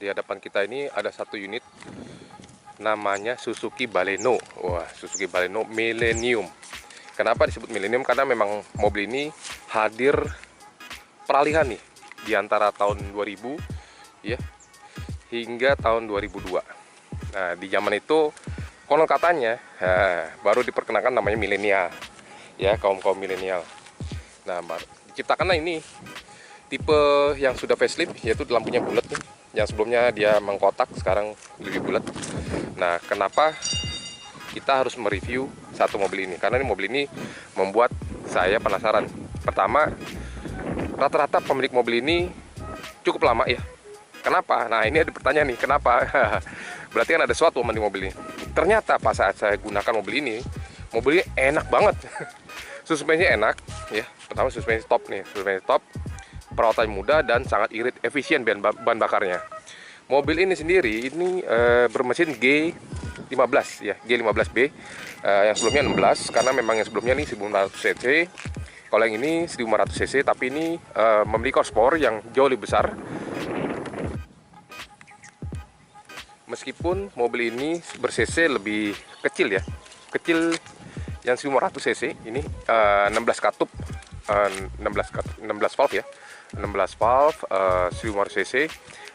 di hadapan kita ini ada satu unit namanya Suzuki Baleno. Wah, Suzuki Baleno Millennium. Kenapa disebut Millennium? Karena memang mobil ini hadir peralihan nih di antara tahun 2000 ya hingga tahun 2002. Nah, di zaman itu konon katanya baru diperkenalkan namanya milenial ya, kaum milenial. Nah, diciptakanlah ini tipe yang sudah facelift, yaitu lampunya bulat nih. Yang sebelumnya dia mengkotak, sekarang lebih bulat. Nah, kenapa kita harus mereview satu mobil ini? Karena ini mobil ini membuat saya penasaran. Pertama, rata-rata pemilik mobil ini cukup lama ya. Kenapa? Nah, ini ada pertanyaan nih, kenapa? Berarti kan ada sesuatu di mobil ini. Ternyata pas saat saya gunakan mobil ini, mobilnya enak banget. Suspensinya enak ya. Pertama suspensi top nih, suspensi top. Perawatan mudah dan sangat irit, efisien bahan bakarnya. Mobil ini sendiri ini bermesin G15 ya, G15B. Yang sebelumnya 16, karena memang yang sebelumnya ini 1500 cc. Kalau yang ini 1500 cc, tapi ini memiliki horsepower yang jauh lebih besar. Meskipun mobil ini ber-cc lebih kecil ya, kecil yang 1500 cc ini 16 katup, 16 valve ya, 16 valve 1500 cc,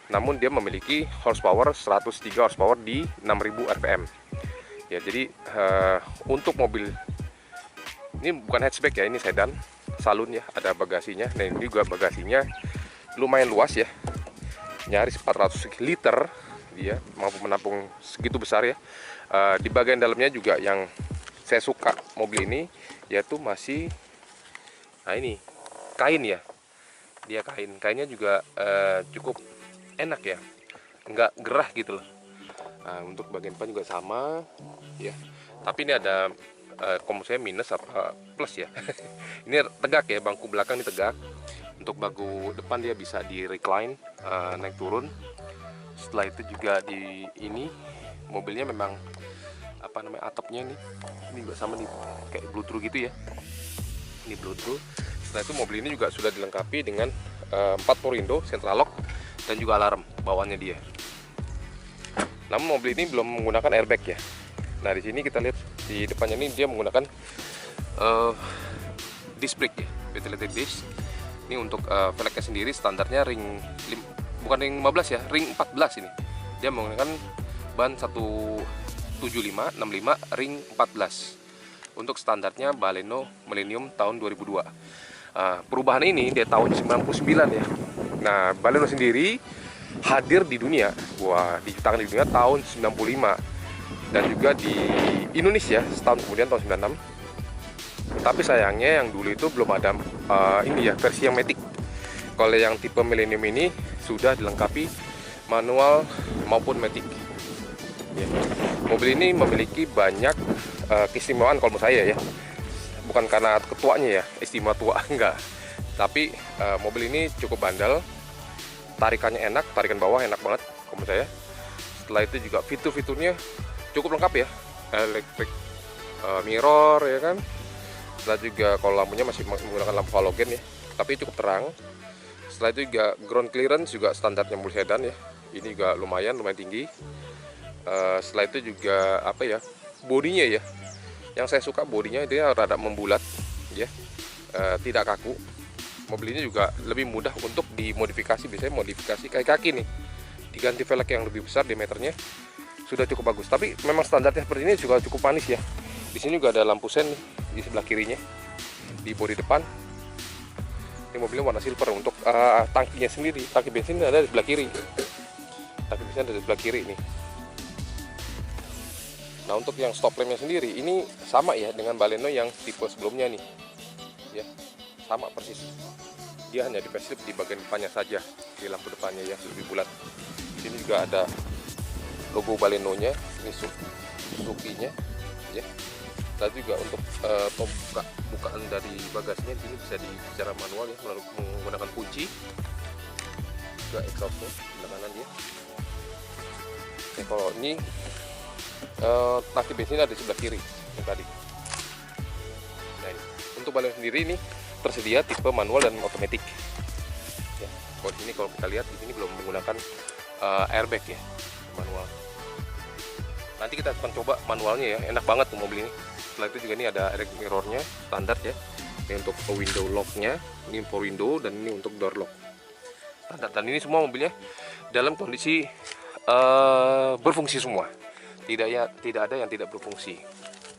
namun dia memiliki horsepower 103 horsepower di 6000 rpm ya. Jadi untuk mobil ini bukan hatchback ya, ini sedan saloon ya, ada bagasinya. Nah, ini juga bagasinya lumayan luas ya, nyaris 400 liter. Dia mampu menampung segitu besar ya. Di bagian dalamnya juga yang saya suka mobil ini, yaitu masih ini kain ya. Dia kainnya juga cukup enak ya, nggak gerah gitu loh. Untuk bagian depan juga sama ya, tapi ini ada kalau saya minus apa plus ya. Ini tegak ya, bangku belakang ini tegak. Untuk bangku depan dia bisa di recline, naik turun. Setelah itu juga di ini mobilnya memang apa namanya, atapnya ini juga sama nih, kayak Bluetooth gitu ya. Ini Bluetooth. Setelah itu mobil ini juga sudah dilengkapi dengan 4 power window, central lock, dan juga alarm bawaannya dia. Namun mobil ini belum menggunakan airbag ya. Nah, di sini kita lihat di depannya ini dia menggunakan disc brake ya, ventilated disc. Ini untuk velgnya sendiri standarnya bukan ring 15 ya, ring 14 ini. Dia menggunakan ban 175 65 ring 14. Untuk standarnya Baleno Millennium tahun 2002. Perubahan ini dia tahun 99 ya. Nah, Baleno sendiri hadir di dunia, diciptakan di dunia tahun 95 dan juga di Indonesia setahun kemudian tahun 96. Tapi sayangnya yang dulu itu belum ada ini ya, versi yang Matic. Kalau yang tipe Millennium ini sudah dilengkapi manual maupun Matic. Ya. Mobil ini memiliki banyak keistimewaan kalau menurut saya ya. Bukan karena ketuanya ya, istimewa tua enggak. Tapi mobil ini cukup bandel. Tarikannya enak, tarikan bawah enak banget kalau menurut saya. Setelah itu juga fitur-fiturnya cukup lengkap ya. Electric mirror ya kan. Setelah juga kalau lampunya masih menggunakan lampu halogen ya, tapi cukup terang. Setelah itu juga ground clearance juga standarnya mobil sedan ya. Ini juga lumayan tinggi. Setelah itu juga apa ya, bodinya ya. Yang saya suka bodinya dia rada membulat ya, tidak kaku. Mobil ini juga lebih mudah untuk dimodifikasi. Biasanya modifikasi kaki nih, diganti velg yang lebih besar diameternya, sudah cukup bagus. Tapi memang standarnya seperti ini juga cukup manis ya. Di sini juga ada lampu sen di sebelah kirinya, di bodi depan. Ini mobilnya warna silver. Untuk tangkinya sendiri, tangki bensin ada di sebelah kiri. Tangki bensin ada di sebelah kiri nih. Nah, untuk yang stop lampnya sendiri ini sama ya dengan Baleno yang tipe sebelumnya nih. Ya, sama persis. Dia hanya di facelift di bagian depannya saja, di lampu depannya ya lebih bulat. Di sini juga ada logo Balenonya, ini Suzuki-nya ya. Dan juga untuk bukaan dari bagasinya ini bisa secara manual ya, melalui menggunakan kunci. Juga exhaustnya sebelah kanan dia. Oke, kalau ini tangki bensin ada di sebelah kiri yang tadi. Nah, untuk Baleno sendiri ini tersedia tipe manual dan otomatis. Ya, kalau di sini kalau kita lihat di sini belum menggunakan airbag ya, manual. Nanti kita akan coba manualnya ya, enak banget tuh mobil ini. Setelah itu juga ini ada rear mirrornya standar ya, ini untuk window locknya, ini for window, dan ini untuk door lock standar. Dan ini semua mobilnya dalam kondisi berfungsi semua, tidak ada yang tidak berfungsi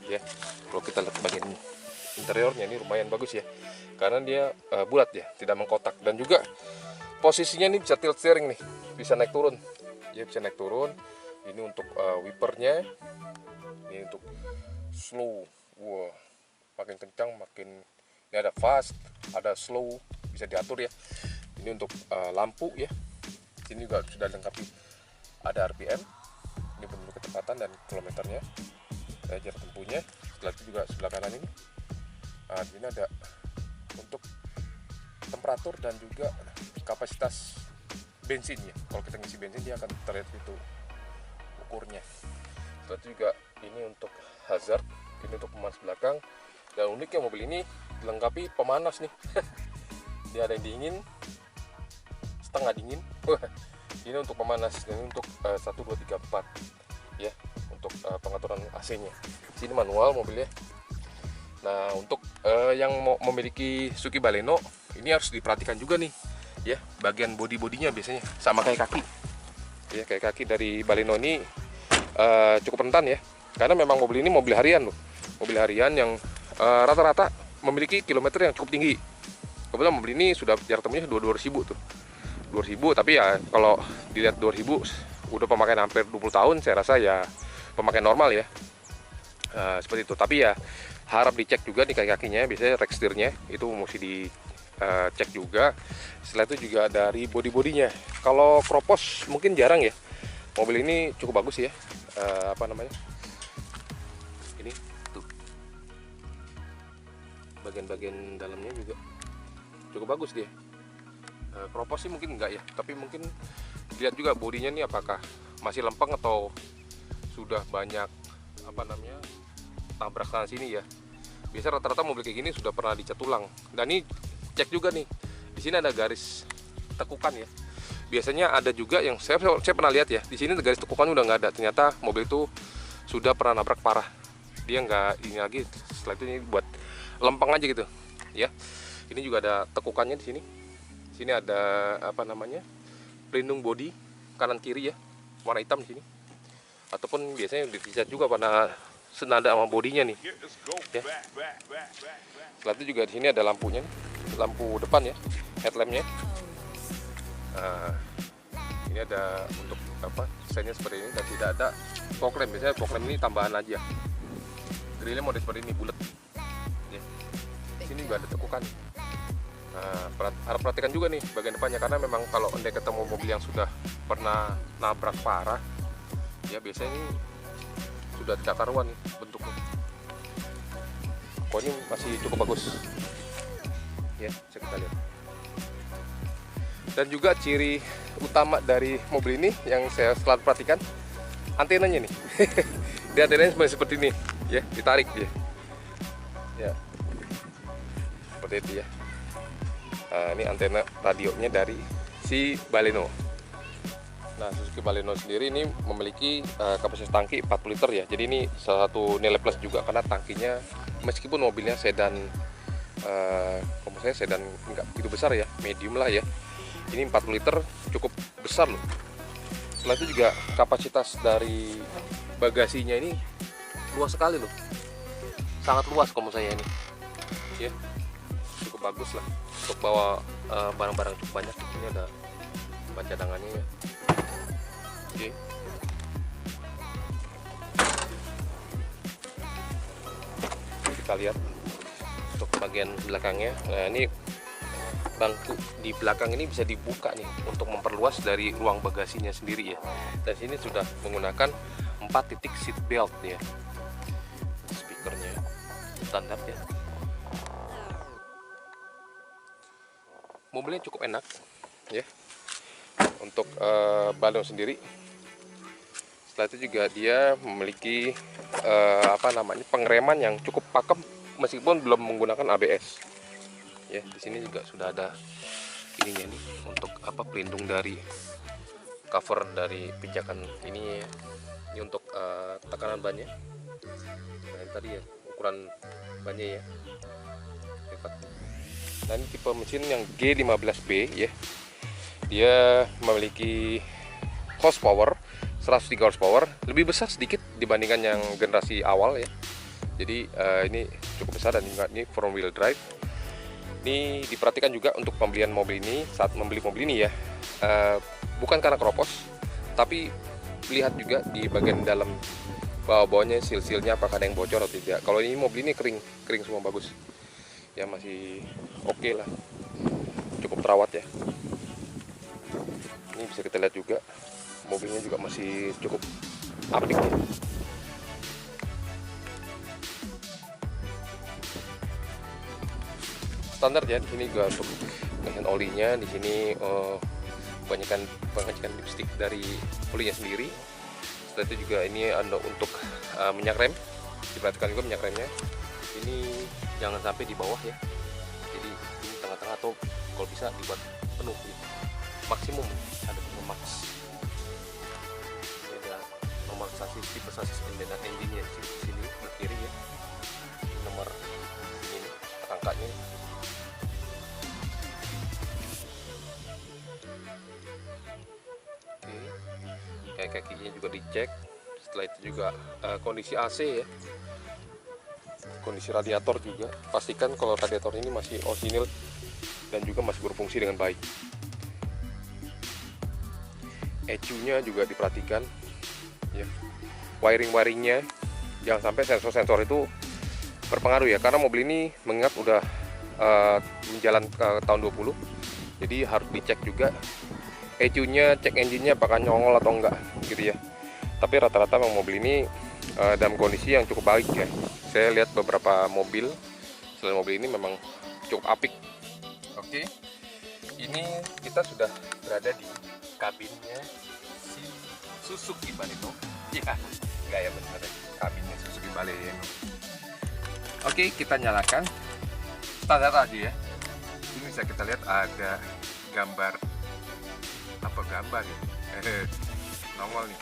ya. Kalau kita lihat bagian interiornya ini lumayan bagus ya, karena dia bulat ya, tidak mengkotak. Dan juga posisinya ini bisa tilt steering nih, bisa naik turun ya, bisa naik turun. Ini untuk wipernya, ini untuk slow, wah makin kencang makin, ini ada fast, ada slow, bisa diatur ya. Ini untuk lampu ya, sini juga sudah lengkapi, ada RPM, ini penunjuk kecepatan dan kilometernya, jarak tempuhnya. Setelah itu juga sebelah kanan ini, di sini ada untuk temperatur dan juga kapasitas bensin ya. Kalau kita ngisi bensin dia akan terlihat itu ukurnya. Setelah itu juga ini untuk hazard, ini untuk pemanas belakang. Dan uniknya mobil ini dilengkapi pemanas nih. Dia ada yang dingin, setengah dingin. Ini untuk pemanas, dan ini untuk 1, 2, 3, 4 ya, untuk pengaturan AC-nya. Sini manual mobilnya. Nah, untuk yang mau memiliki Suzuki Baleno ini harus diperhatikan juga nih ya, bagian bodinya biasanya sama kayak kaki ya, kayak kaki dari Baleno ini cukup rentan ya, karena memang mobil ini mobil harian loh, mobil harian yang rata-rata memiliki kilometer yang cukup tinggi. Kebetulan mobil ini sudah jarak tempuhnya 2.000 tuh, 2.000, tapi ya kalau dilihat 2.000 udah pemakaian hampir 20 tahun, saya rasa ya pemakaian normal ya, seperti itu. Tapi ya harap dicek juga nih kaki kakinya, biasanya rack steernya itu mesti dicek juga. Setelah itu juga dari bodinya. Kalau kropos mungkin jarang ya, mobil ini cukup bagus ya, ini tuh bagian-bagian dalamnya juga cukup bagus dia. Kropos sih mungkin enggak ya, tapi mungkin lihat juga bodinya nih apakah masih lempeng atau sudah banyak tabrak sana sini ya. Biasa rata-rata mobil kayak gini sudah pernah dicat ulang. Dan ini cek juga nih, di sini ada garis tekukan ya. Biasanya ada juga yang saya pernah lihat ya, di sini garis tekukan udah nggak ada. Ternyata mobil itu sudah pernah nabrak parah. Dia nggak ini lagi. Setelah itu ini buat lempeng aja gitu ya. Ini juga ada tekukannya di sini. Sini ada pelindung bodi kanan kiri ya, warna hitam di sini. Ataupun biasanya dicat juga pada senada sama bodinya nih ya. Setelah itu juga di sini ada lampunya nih, lampu depan ya, headlampnya. Nah, ini ada untuk desainnya seperti ini, dan tidak ada fog lamp. Biasanya fog lamp ini tambahan aja. Grillnya model seperti ini, bulat ya. Di sini juga ada tekukan. Nah, harap perhatikan juga nih bagian depannya, karena memang kalau Anda ketemu mobil yang sudah pernah nabrak parah ya, biasanya ini sudah tidak karuan nih bentuknya. Kok ini masih cukup bagus ya, bisa kita lihat. Dan juga ciri utama dari mobil ini yang saya selalu perhatikan, antenanya nih. Dia antenanya seperti ini ya, ditarik dia ya, seperti itu ya. Nah, ini antena radionya dari si Baleno. Nah, Suzuki Baleno sendiri ini memiliki kapasitas tangki 40 liter ya. Jadi ini salah satu nilai plus juga, karena tangkinya meskipun mobilnya sedan, kalau saya sedan nggak begitu besar ya, medium lah ya. Ini 40 liter cukup besar loh. Setelah itu juga kapasitas dari bagasinya ini luas sekali loh, sangat luas kalau saya ini ya, cukup bagus lah untuk bawa barang-barang cukup banyak. Ini ada tempat cadangannya ya. Oke. Kita lihat untuk bagian belakangnya. Nah, ini bangku di belakang ini bisa dibuka nih untuk memperluas dari ruang bagasinya sendiri ya. Dan sini sudah menggunakan 4 titik seat belt ya. Speakernya standar ya. Mobilnya cukup enak ya untuk Baleno sendiri. Setelah itu juga dia memiliki pengereman yang cukup pakem meskipun belum menggunakan ABS. Ya, di sini juga sudah ada ininya nih untuk pelindung dari cover dari pijakan ini ya. Ini untuk tekanan bannya. Nah ini tadi ya ukuran bannya ya. Nah ini tipe mesin yang G15B ya. Dia memiliki horsepower 103 horsepower, lebih besar sedikit dibandingkan yang generasi awal ya. Jadi ini cukup besar dan ini front wheel drive. Ini diperhatikan juga untuk pembelian mobil ini, saat membeli mobil ini ya, bukan karena keropos, tapi lihat juga di bagian dalam bawah-bawahnya, seal-sealnya apakah ada yang bocor atau tidak. Kalau ini mobil ini kering semua, bagus ya, masih oke lah, cukup terawat ya. Ini bisa kita lihat juga mobilnya juga masih cukup apik ya. Standar ya, di sini juga untuk mesin olinya di sini banyakkan lipstick dari olinya sendiri. Setelah itu juga ini ada untuk minyak rem, diperhatikan juga minyak remnya. Ini jangan sampai di bawah ya, jadi ini tengah-tengah atau kalau bisa dibuat penuh ya. Maksimum ada max. Ini ada nomor sasis, tipe sasis dan engine-nya di sini sebelah kiri ya. Nomor ini angkanya. Oke, kakinya juga dicek. Setelah itu juga kondisi AC ya. Kondisi radiator juga. Pastikan kalau radiator ini masih orisinil dan juga masih berfungsi dengan baik. ECU-nya juga diperhatikan ya. Wiring-wiringnya jangan sampai sensor-sensor itu berpengaruh ya, karena mobil ini mengingat udah menjalan ke tahun 20, jadi harus dicek juga ECU-nya, cek engine-nya apakah nyongol atau enggak gitu ya. Tapi rata-rata memang mobil ini dalam kondisi yang cukup baik ya. Saya lihat beberapa mobil selain mobil ini memang cukup apik. Oke, ini kita sudah berada di kabinnya si Suzuki Baleno. Ya, enggak ya, benar kabinnya Suzuki Baleno. Oke, kita nyalakan standar aja ya. Ini bisa kita lihat ada gambar ya. Nongol nih.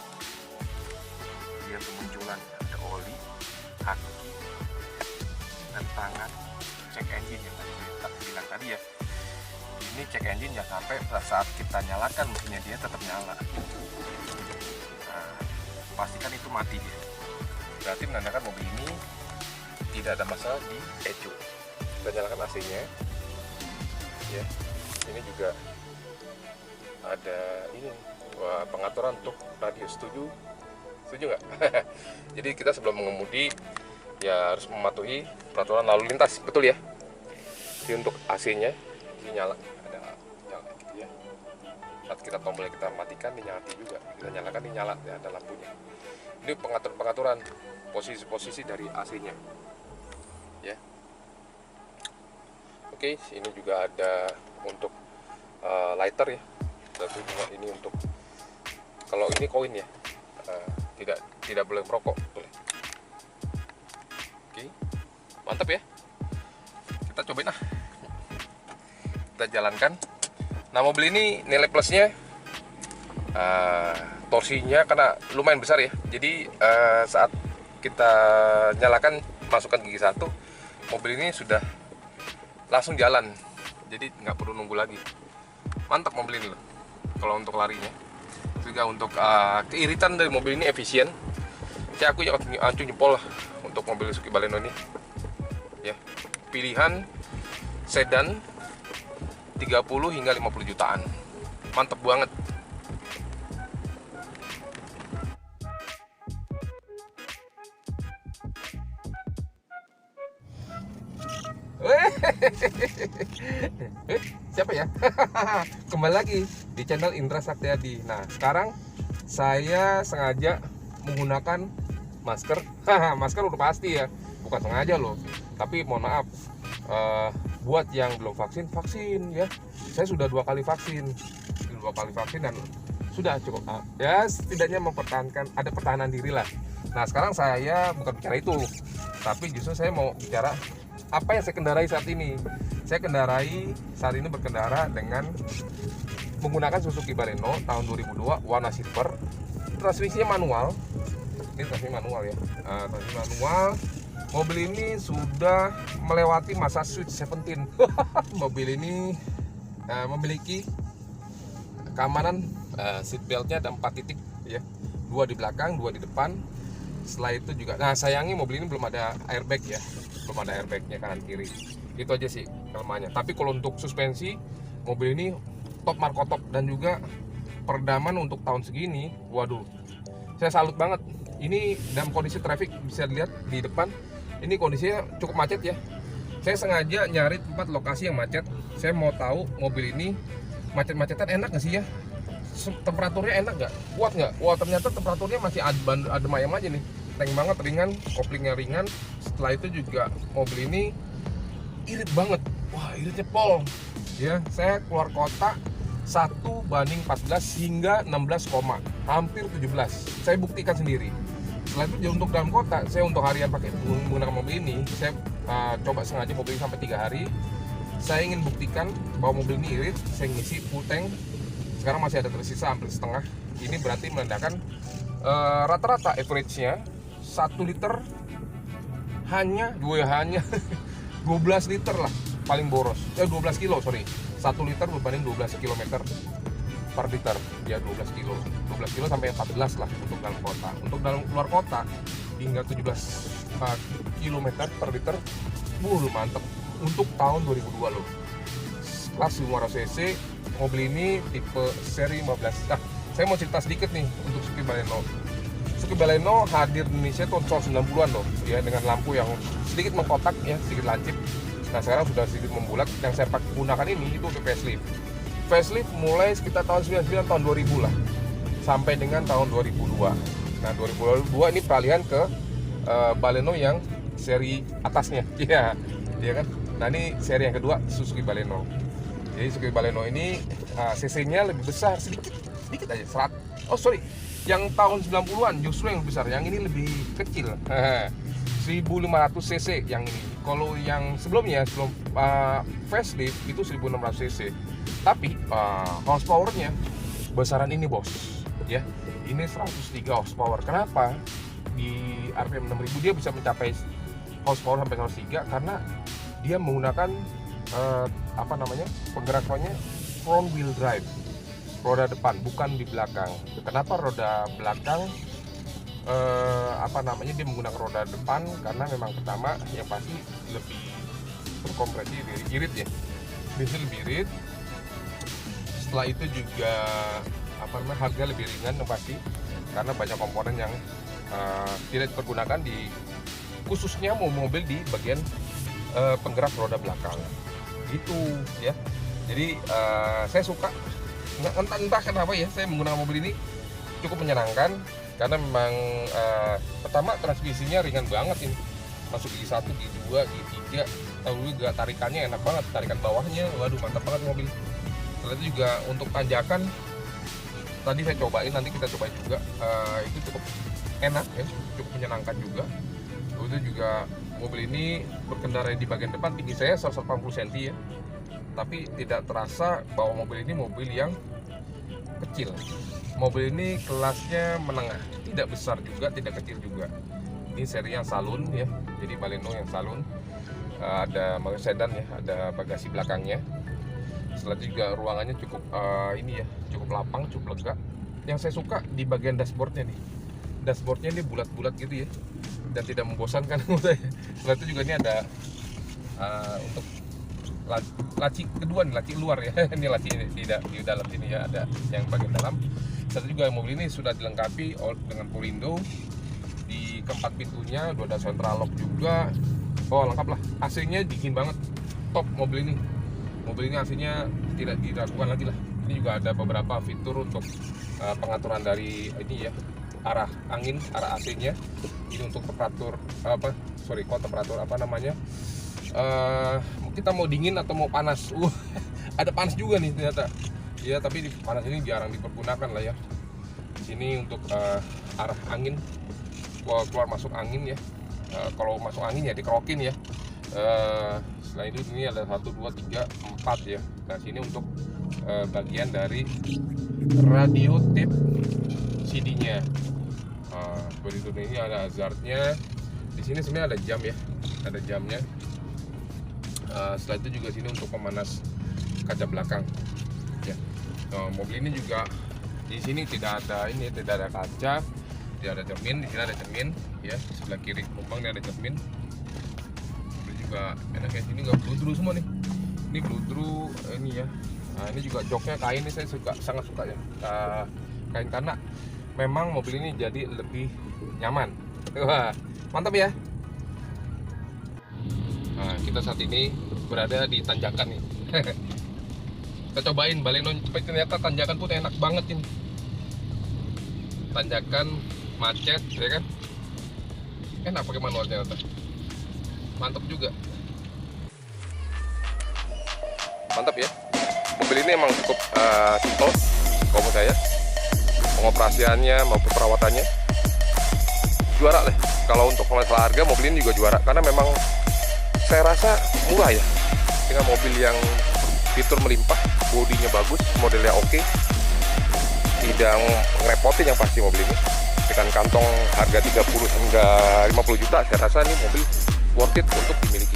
Dia kemunculan ada oli, kaki, dan tangan. Cek engine yang tadi kita bilang tadi ya. Ini cek engine ya, sampai saat kita nyalakan mesinnya dia tetap nyala. Nah, pastikan itu mati dia. Berarti menandakan mobil ini tidak ada masalah di ECU. Kita nyalakan AC-nya. Ya, ini juga ada ini pengaturan untuk radio. Setuju nggak? Jadi kita sebelum mengemudi ya harus mematuhi peraturan lalu lintas, betul ya. Jadi untuk AC-nya ini nyala, ada nyala gitu ya. Saat kita tombol kita matikan, ini nyala juga. Kita nyalakan, ini nyala ya, ada lampunya. Ini pengaturan posisi-posisi dari AC-nya ya. Oke, ini juga ada untuk lighter ya. Berarti ini untuk, kalau ini koin ya, tidak boleh merokok, boleh. Oke, mantap ya. Kita cobain lah, kita jalankan. Nah, mobil ini nilai plusnya torsinya karena lumayan besar ya. Jadi saat kita nyalakan, masukkan gigi 1, mobil ini sudah langsung jalan, jadi nggak perlu nunggu lagi. Mantap mobil ini loh kalau untuk larinya. Juga untuk keiritan dari mobil ini efisien. Saya aku acung jempol lah untuk mobil Suzuki Baleno ini ya. Pilihan sedan 30 hingga 50 jutaan. Mantap banget. Siapa ya? Kembali lagi di channel Indra Saktiadi. Nah, sekarang saya sengaja menggunakan masker. Masker udah pasti ya, bukan sengaja loh. Tapi mohon maaf, buat yang belum vaksin ya. Saya sudah 2 kali vaksin, dan sudah cukup ya, setidaknya mempertahankan, ada pertahanan diri lah. Nah, sekarang saya bukan bicara itu, tapi justru saya mau bicara apa yang saya kendarai saat ini. Saya saat ini berkendara dengan menggunakan Suzuki Baleno tahun 2002 warna silver. Transmisinya manual. Ini transmisi manual ya. Transmisi manual. Mobil ini sudah melewati masa Sweet 17. Mobil ini memiliki keamanan seatbeltnya ada 4 titik ya. 2 di belakang, 2 di depan. Setelah itu juga, nah sayangnya mobil ini belum ada airbag ya, belum ada airbagnya kanan kiri. Itu aja sih kelemahannya. Tapi kalau untuk suspensi, mobil ini top markotop dan juga peredaman untuk tahun segini, waduh, saya salut banget. Ini dalam kondisi traffic bisa dilihat di depan, ini kondisinya cukup macet ya. Saya sengaja nyari tempat lokasi yang macet. Saya mau tahu mobil ini macet-macetan enak nggak sih ya? Temperaturnya enak nggak? Kuat nggak? Wah ternyata temperaturnya masih adem ayam aja nih. Tank banget, ringan, koplingnya ringan. Setelah itu juga mobil ini irit banget. Wah iritnya pol. Ya, saya keluar kota 1:14 hingga 16, hampir 17. Saya buktikan sendiri. Setelah itu untuk dalam kota, saya untuk harian pakai menggunakan mobil ini, saya coba sengaja mobil ini sampai 3 hari. Saya ingin buktikan bahwa mobil ini irit. Saya ngisi full tank. Sekarang masih ada tersisa hampir setengah. Ini berarti menandakan rata-rata average-nya 1 liter hanya 12 liter lah paling boros. 12 kilo sorry. 1 liter berbanding 12 km per liter. Ya 12 kilo. 12 kilo sampai 14 lah untuk dalam kota. Untuk dalam luar kota hingga 17 km per liter. Mantep. Untuk tahun 2002 loh. Kelas 500 cc. Mobil ini tipe seri 15. Nah, saya mau cerita sedikit nih untuk Suzuki Baleno. Suzuki Baleno hadir di Indonesia tahun 90-an loh, ya dengan lampu yang sedikit mengkotak ya, sedikit lancip. Nah, sekarang sudah sedikit membulat. Yang saya gunakan ini itu untuk facelift. Facelift mulai sekitar tahun 99 tahun 2000 lah. Sampai dengan tahun 2002. Nah, 2002 ini peralihan ke Baleno yang seri atasnya. Iya, ya kan? Nah, ini seri yang kedua Suzuki Baleno. Jadi Suzuki Baleno ini cc-nya lebih besar sedikit aja 100. Oh sorry, yang tahun 90-an justru yang besar, yang ini lebih kecil. 1500 cc yang ini. Kalau yang sebelumnya sebelum facelift itu 1600 cc. Tapi horsepower-nya besaran ini bos, ya. Ini 103 horsepower. Kenapa? Di RPM 6000 dia bisa mencapai horsepower sampai 103 karena dia menggunakan penggerakannya front wheel drive, roda depan bukan di belakang. Kenapa roda belakang dia menggunakan roda depan? Karena memang pertama yang pasti lebih berkompresi, lebih irit ya, lebih irit. Setelah itu juga harga lebih ringan yang pasti karena banyak komponen yang tidak dipergunakan di khususnya mobil di bagian penggerak roda belakang gitu ya. Jadi saya suka entah kenapa ya, saya menggunakan mobil ini cukup menyenangkan karena memang pertama transmisinya ringan banget ini, masuk gigi 1, gigi 2, gigi 3, tahu juga tarikannya enak banget, tarikan bawahnya waduh mantap banget mobil. Setelah itu juga untuk tanjakan tadi saya cobain, nanti kita cobain juga, itu cukup enak ya, cukup menyenangkan juga. Itu juga mobil ini berkendara di bagian depan, tinggi saya 180 cm ya, tapi tidak terasa bahwa mobil ini mobil yang kecil. Mobil ini kelasnya menengah, tidak besar juga, tidak kecil juga. Ini seri yang saloon ya, jadi Baleno yang saloon. Ada sedan ya, ada bagasi belakangnya. Setelah itu juga ruangannya cukup cukup lapang, cukup lega. Yang saya suka di bagian dashboardnya nih. Dashboardnya ini bulat-bulat gitu ya, dan tidak membosankan menurut saya. Setelah itu juga ini ada untuk laci kedua nih, laci luar ya. Ini laci di dalam sini ya, ada yang bagian dalam. Setelah juga mobil ini sudah dilengkapi dengan Purindo di keempat pintunya, ada central lock juga. Oh lengkap lah, AC-nya dingin banget, top mobil ini. Mobil ini AC-nya tidak diragukan lagi lah. Ini juga ada beberapa fitur untuk pengaturan dari ini ya, arah angin, arah AC-nya. Ini untuk temperatur temperatur kita mau dingin atau mau panas. Ada panas juga nih ternyata. Ya tapi panas ini jarang dipergunakan lah ya. Sini untuk arah angin, keluar masuk angin ya. Kalau masuk angin ya dikerokin ya. Selain itu ini ada 1, 2, 3, 4 ya. Nah sini untuk bagian dari radio tip CD-nya. Seperti itu. Ini ada hazardnya. Di sini sebenarnya ada jam ya, ada jamnya. Setelah itu juga sini untuk pemanas kaca belakang. Ya. Mobil ini juga di sini tidak ada kaca, tidak ada cermin. Di sini ada cermin, ya. Sebelah kiri penumpang ini ada cermin. Ini juga enaknya sini nggak bludru semua nih. Ini bludru ini ya. Nah, ini juga joknya kain, ini saya sangat suka ya. Kain karena memang mobil ini jadi lebih nyaman. Wah, mantap ya. Nah, kita saat ini berada di tanjakan nih. Kita cobain Baleno, ternyata tanjakan pun enak banget ini. Tanjakan macet, ya kan? Enak pakai manual ternyata. Mantap juga. Mantap ya. Mobil ini emang cukup simple kalau menurut saya. Pengoperasiannya maupun perawatannya juara deh. Kalau untuk masalah harga, mobil ini juga juara karena memang saya rasa murah ya, dengan mobil yang fitur melimpah, bodinya bagus, modelnya oke, tidak ngerepotin yang pasti mobil ini. Dengan kantong harga 30 hingga 50 juta, saya rasa ini mobil worth it untuk dimiliki.